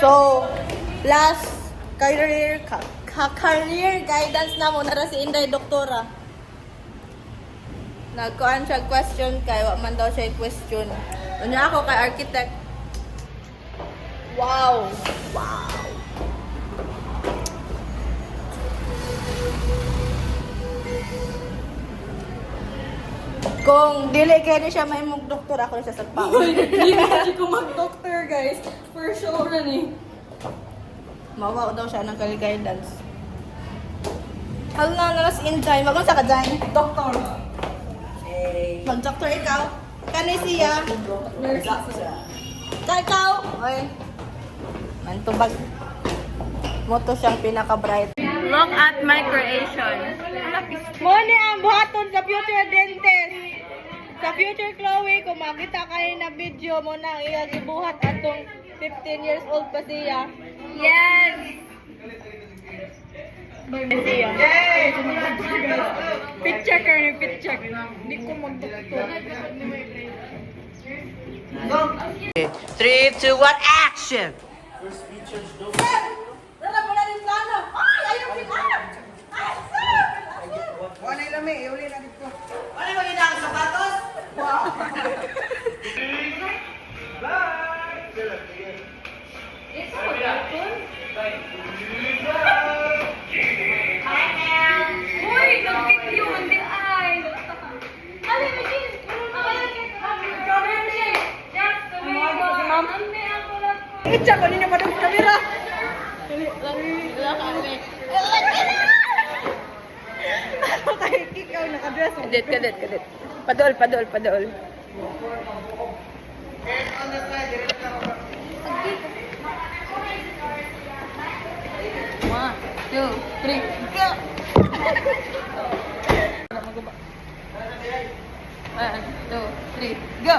So, last career guidance na mo na si Inday Doktora. Nagkuhan siya question kay wa man daw siya question. Unya ako kay architect. Wow. Wow. Kung dili kay ni siya mahimong doktor, ako na siya sa pa. Hindi ko mag-doctor, guys. For sure na eh. Mawaw daw siya ng guidance. Halo na nalas Inday, magkano sa kadyan? Doctor. Mag-doktor ikaw. Kani siya. Nurse. Ikaw. Oy. Mantubag. Moto siyang pinaka-bright. Look at my creation. Mo ni ang buhaton sa future dentist. Sa future Chloe, kung makita kayo na video mo na iya gibuhat atong 15 years old pa siya. Yes! Siya. Picture ka rin, picture. Hindi ko mag-doctor. 3, 2, 1, action! Wala mo na rin plano. Ay, ayaw pinano. Ay, sir! Wala yung lami, uli na dito. Wala mo rin ang sapatos? Wow. Uy, nag-video, hindi ay. Ali, Regine. Itcha ko ninyo madong kamera. Kaya ikaw nakadress. Kadit. Padol. One, two, three, go! One, two, three, go!